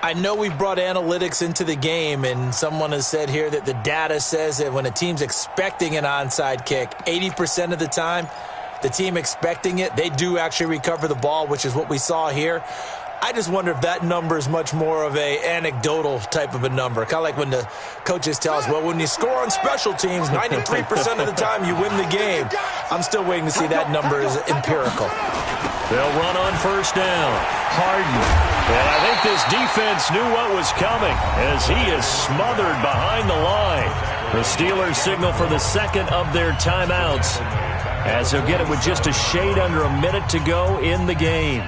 I know we brought analytics into the game, and someone has said here that the data says that when a team's expecting an onside kick, 80% of the time, the team expecting it, they do actually recover the ball, which is what we saw here. I just wonder if that number is much more of a anecdotal type of a number. Kind of like when the coaches tell us, well, when you score on special teams, 93% of the time you win the game. I'm still waiting to see that number is empirical. They'll run on 1st down. Harden. And I think this defense knew what was coming as he is smothered behind the line. The Steelers signal for the 2nd of their timeouts as they'll get it with just a shade under a minute to go in the game.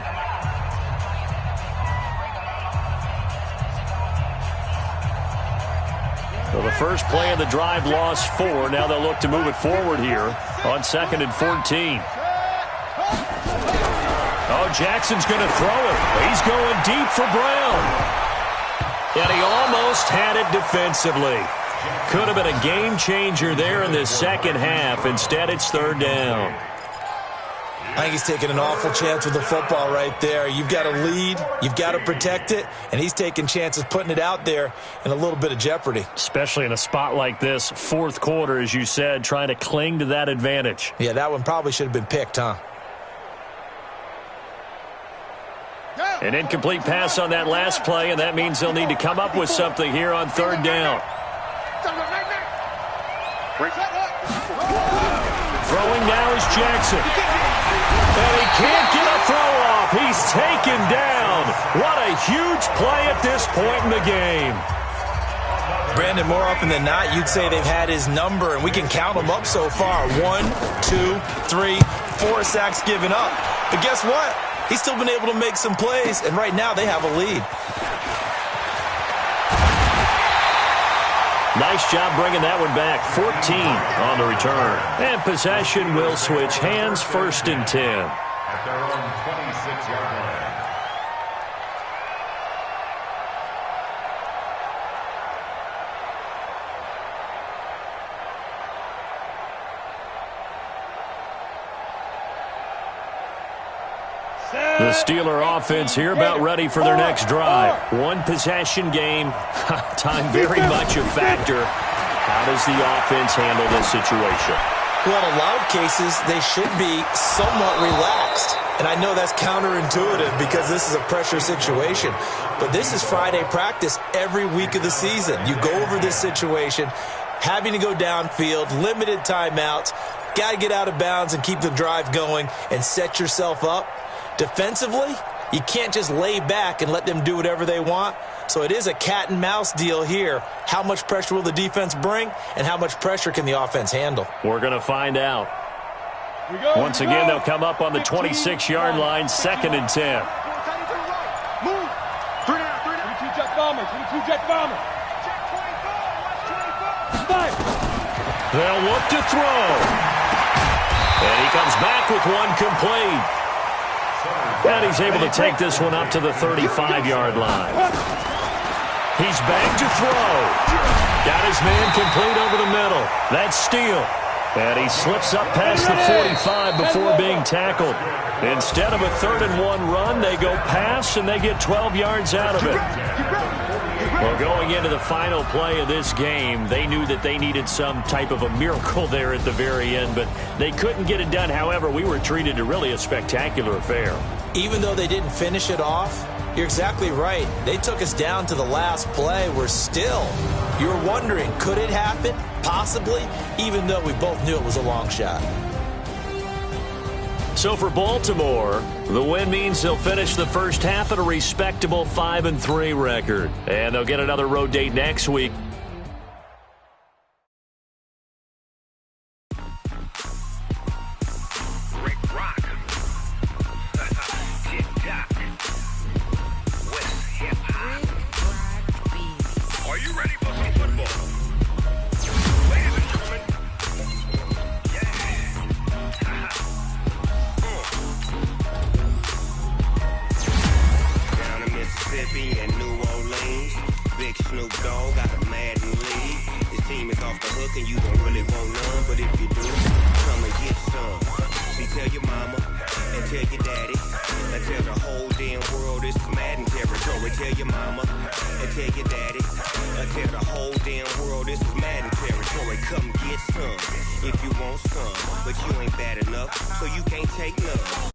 So the first play of the drive lost 4. Now they'll look to move it forward here on 2nd and 14. Oh, Jackson's going to throw it. He's going deep for Brown. And he almost had it defensively. Could have been a game changer there in the 2nd half. Instead, it's 3rd down. I think he's taking an awful chance with the football right there. You've got to lead, you've got to protect it, and he's taking chances putting it out there in a little bit of jeopardy. Especially in a spot like this, 4th quarter, as you said, trying to cling to that advantage. Yeah, that one probably should have been picked, huh? An incomplete pass on that last play, and that means they'll need to come up with something here on 3rd down. Throwing now is Jackson. And he can't get a throw off. He's taken down. What a huge play at this point in the game. Brandon, more often than not, you'd say they've had his number, and we can count them up so far. 1, 2, 3, 4 sacks given up. But guess what? He's still been able to make some plays, and right now they have a lead. Nice job bringing that one back. 14 on the return. And possession will switch hands, 1st and 10. At their own 26-yard line. The Steeler offense here about ready for their next drive. One possession game. Time very much a factor. How does the offense handle this situation? Well, in a lot of cases, they should be somewhat relaxed. And I know that's counterintuitive because this is a pressure situation. But this is Friday practice every week of the season. You go over this situation, having to go downfield, limited timeouts, got to get out of bounds and keep the drive going and set yourself up. Defensively, you can't just lay back and let them do whatever they want. So it is a cat and mouse deal here. How much pressure will the defense bring, and how much pressure can the offense handle? We're going to find out. Once again, they'll come up on the 26-yard line, 2nd and 10. Bomber, 22 Jet Bomber. Jet 24, West 24. They'll look to throw. And he comes back with one complete. And he's able to take this one up to the 35-yard line. He's back to throw. Got his man complete over the middle. That's Steele. And he slips up past the 45 before being tackled. Instead of a 3rd-and-1 run, they go pass, and they get 12 yards out of it. Well, going into the final play of this game, they knew that they needed some type of a miracle there at the very end, but they couldn't get it done. However, we were treated to really a spectacular affair. Even though they didn't finish it off, you're exactly right. They took us down to the last play. We're still, you're wondering, could it happen? Possibly, even though we both knew it was a long shot. So for Baltimore, the win means they'll finish the first half at a respectable 5-3 record. And they'll get another road date next week. If you want some, but you ain't bad enough, so you can't take none.